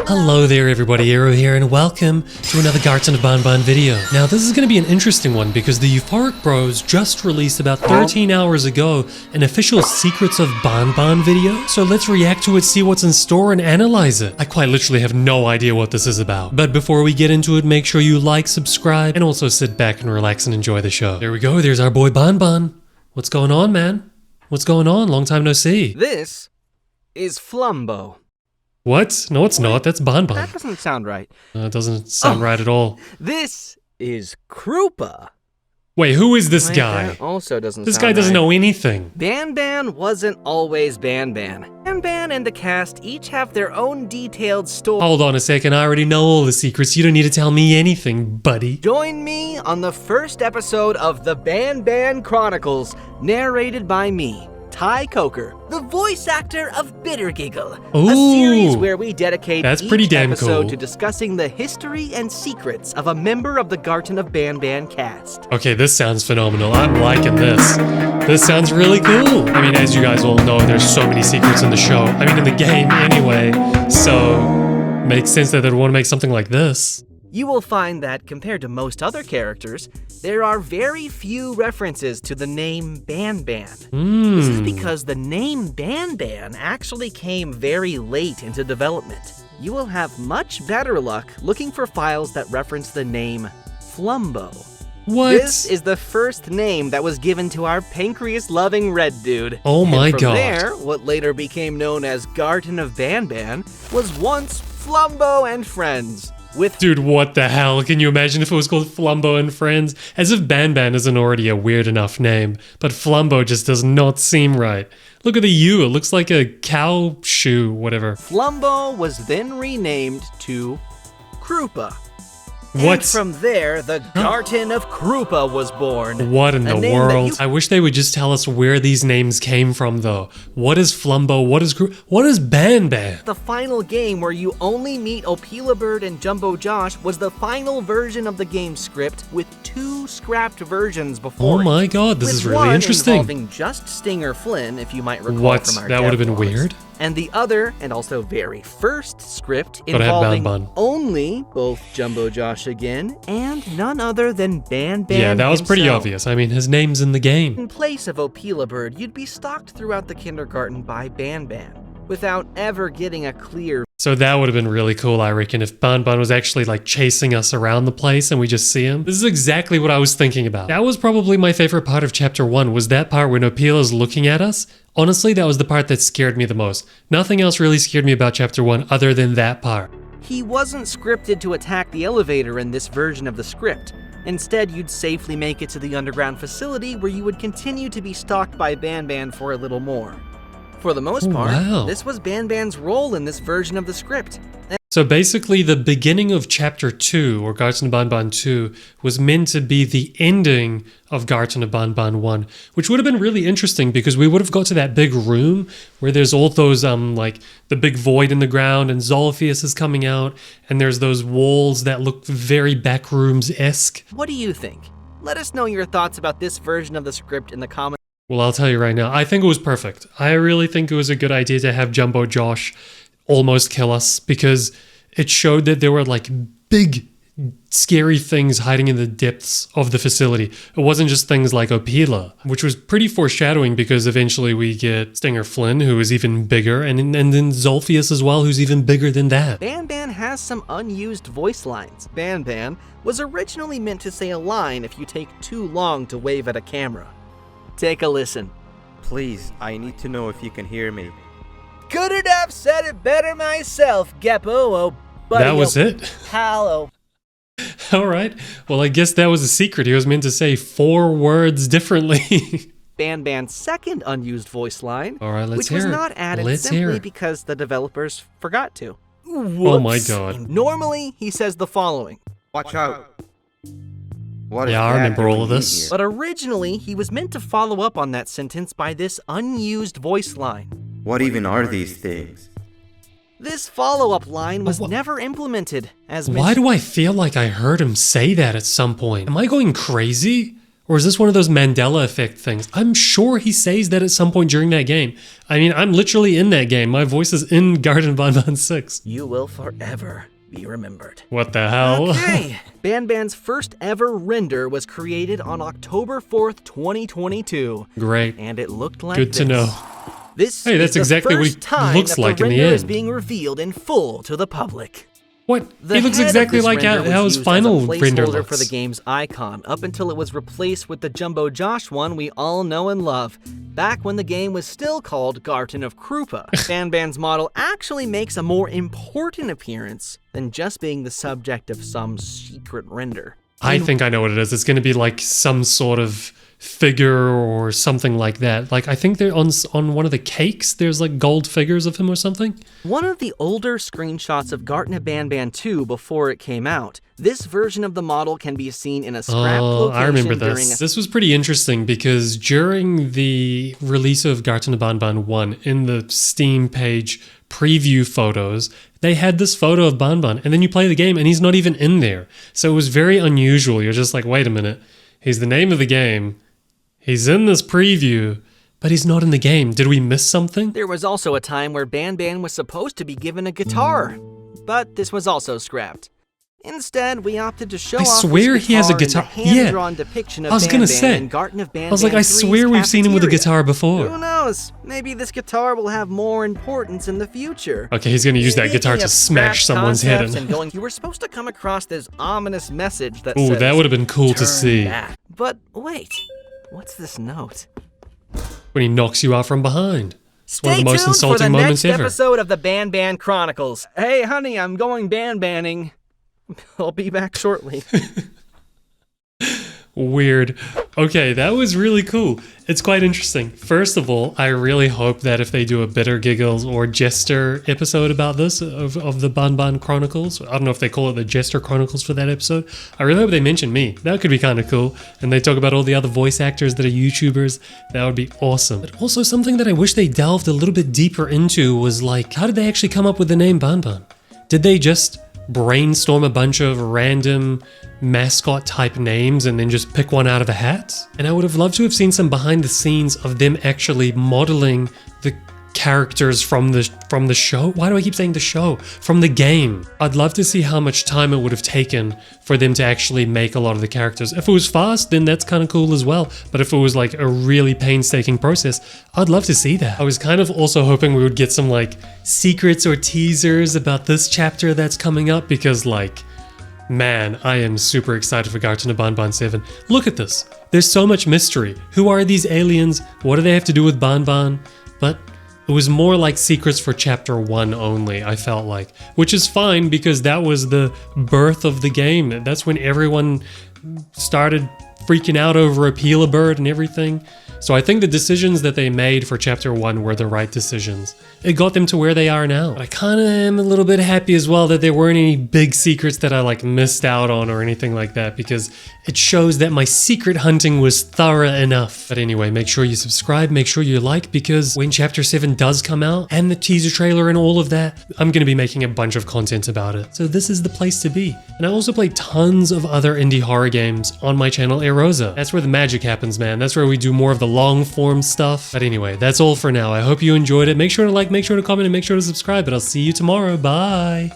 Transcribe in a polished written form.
Hello there everybody, Aero here, and welcome to another Garten of Banban video. Now this is going to be an interesting one because the Euphoric Bros just released about 13 hours ago an official Secrets of Banban video, so let's react to it, see what's in store, and analyze it. I quite literally have no idea what this is about. But before we get into it, make sure you like, subscribe, and also sit back and relax and enjoy the show. There we go, there's our boy Banban. What's going on, man? What's going on? Long time no see. This is Flumbo. What? No, it's not. That's Banban. That doesn't sound right. It doesn't sound right at all. This is Krupa. Wait, who is this Wait, guy? that also doesn't This sound guy doesn't right. know anything. Banban wasn't always Banban. Banban and the cast each have their own detailed story. Hold on a second, I already know all the secrets. You don't need to tell me anything, buddy. Join me on the first episode of the Banban Chronicles, narrated by me, Ty Coker, the voice actor of Bitter Giggle, a series where we dedicate each episode to discussing the history and secrets of a member of the Garten of Banban cast. Okay, this sounds phenomenal. I'm liking this. This sounds really cool. I mean, as you guys all know, there's so many secrets in the show. I mean, in the game anyway. So, makes sense that they'd want to make something like this. You will find that, compared to most other characters, there are very few references to the name Banban. This is because the name Banban actually came very late into development. You will have much better luck looking for files that reference the name Flumbo. What? This is the first name that was given to our pancreas-loving red dude. Oh my god. From there, what later became known as Garten of Banban was once Flumbo and Friends. Dude, what the hell? Can you imagine if it was called Flumbo and Friends? As if Banban isn't already a weird enough name, but Flumbo just does not seem right. Look at the U, it looks like a cow shoe, whatever. Flumbo was then renamed to Krupa. What? And from there, the Garten of Krupa was born. What in the world? I wish they would just tell us where these names came from, though. What is Flumbo? What is What is Banban? The final game where you only meet Opila Bird and Jumbo Josh was the final version of the game script with 2 scrapped versions before. Oh my god, this is really interesting. Involving just Stinger Flynn, if you might recall what? from our That would have been devlogs. weird. And the other, and also very first script involving only both Jumbo Josh again, and none other than Banban Yeah, that was pretty himself. obvious. I mean, his name's in the game. In place of Opila Bird, you'd be stalked throughout the kindergarten by Banban, without ever getting a clear. So that would have been really cool, I reckon, if Banban was actually like chasing us around the place and we just see him. This is exactly what I was thinking about. That was probably my favorite part of chapter 1, was that part when Opila's looking at us. Honestly, that was the part that scared me the most. Nothing else really scared me about chapter 1 other than that part. He wasn't scripted to attack the elevator in this version of the script. Instead, you'd safely make it to the underground facility where you would continue to be stalked by Banban for a little more. For the most part, this was Banban's role in this version of the script. So basically the beginning of chapter 2, or Garten of Banban 2, was meant to be the ending of Garten of Banban 1, which would have been really interesting because we would have got to that big room where there's all those, like, the big void in the ground and Zolphius is coming out and there's those walls that look very Backrooms-esque. What do you think? Let us know your thoughts about this version of the script in the comments. Well, I'll tell you right now, I think it was perfect. I really think it was a good idea to have Jumbo Josh almost kill us because it showed that there were like big scary things hiding in the depths of the facility. It wasn't just things like Opila, which was pretty foreshadowing because eventually we get Stinger Flynn, who is even bigger, and then Zolphius as well, who's even bigger than that. Banban has some unused voice lines. Banban was originally meant to say a line if you take too long to wave at a camera. Take a listen. Please, I need to know if you can hear me. Couldn't have said it better myself, Geppo. Oh, buddy. That was it? Hello. Alright, well I guess that was a secret. He was meant to say 4 words differently. Banban's second unused voice line, Alright, let's which hear was it. not added simply because the developers forgot to. Whoops. Oh my god. Normally, he says the following. Watch out. What Yeah, I remember all of this. But originally, he was meant to follow up on that sentence by this unused voice line. What even are these things? This follow-up line was never implemented, as Why do I feel like I heard him say that at some point? Am I going crazy? Or is this one of those Mandela effect things? I'm sure he says that at some point during that game. I mean, I'm literally in that game. My voice is in Garten of Banban 6. You will forever be remembered. What the hell? Okay. BANBAN'S first ever render was created on October 4th, 2022. Great. And it looked like Good to know. This Hey, that's is the exactly what he first time looks that like the in the render is end. being revealed in full to the public. What? The He looks head of exactly this like render how was his used final as a render placeholder looks. for the game's icon, up until it was replaced with the Jumbo Josh one we all know and love, back when the game was still called Garten of Krupa. BANBAN'S model actually makes a more important appearance than just being the subject of some secret render. I think I know what it is. It's going to be like some sort of figure or something like that. Like, I think they're on one of the cakes, there's like gold figures of him or something. One of the older screenshots of Garten of Banban 2 before it came out, this version of the model can be seen in a scrapped location I remember during this. This was pretty interesting because during the release of Garten of Banban 1, in the Steam page preview photos, they had this photo of Banban, and then you play the game and he's not even in there. So it was very unusual. You're just like, wait a minute, he's the name of the game, he's in this preview, but he's not in the game. Did we miss something? There was also a time where BANBAN was supposed to be given a guitar, but this was also scrapped. Instead, we opted to show I off swear this he has a guitar guitar. in the hand-drawn depiction of I was gonna BANBAN say. in Garten of Banban I was like, I 3's swear we've seen him with a cafeteria. guitar before. Who knows? Maybe this guitar will have more importance in the future. Okay, he's gonna use that guitar Speaking to of smash scrapped someone's head concepts in. and going, you were supposed to come across this ominous message that Ooh, says, that would have been cool to "Turn see. back." But wait, what's this note? When he knocks you out from behind. It's one of Stay the most tuned for the insulting moments next ever. episode of the BANBAN Chronicles. Hey, honey, I'm going banning. I'll be back shortly. Weird. Okay, that was really cool. It's quite interesting. First of all, I really hope that if they do a Bitter Giggles or Jester episode about this, of the Banban Chronicles, I don't know if they call it the Jester Chronicles for that episode, I really hope they mention me. That could be kind of cool. And they talk about all the other voice actors that are YouTubers. That would be awesome. But also something that I wish they delved a little bit deeper into was like, how did they actually come up with the name Banban? Did they just brainstorm a bunch of random mascot type names and then just pick one out of a hat? And I would have loved to have seen some behind the scenes of them actually modeling the characters from the show. Why do I keep saying the show? From the game. I'd love to see how much time it would have taken for them to actually make a lot of the characters. If it was fast, then that's kind of cool as well. But if it was like a really painstaking process, I'd love to see that. I was kind of also hoping we would get some like secrets or teasers about this chapter that's coming up, because like, man, I am super excited for Garten of Banban 7. Look at this. There's so much mystery. Who are these aliens? What do they have to do with Banban? But it was more like secrets for chapter 1 only, I felt like. Which is fine, because that was the birth of the game. That's when everyone started freaking out over a Pila bird and everything. So I think the decisions that they made for chapter 1 were the right decisions. It got them to where they are now. But I kind of am a little bit happy as well that there weren't any big secrets that I like missed out on or anything like that, because it shows that my secret hunting was thorough enough. But anyway, make sure you subscribe, make sure you like, because when chapter 7 does come out and the teaser trailer and all of that, I'm going to be making a bunch of content about it. So this is the place to be. And I also play tons of other indie horror games on my channel Aeroza. That's where the magic happens, man. That's where we do more of the long form stuff. But anyway, that's all for now. I hope you enjoyed it. Make sure to like, make sure to comment, and make sure to subscribe. But I'll see you tomorrow. Bye.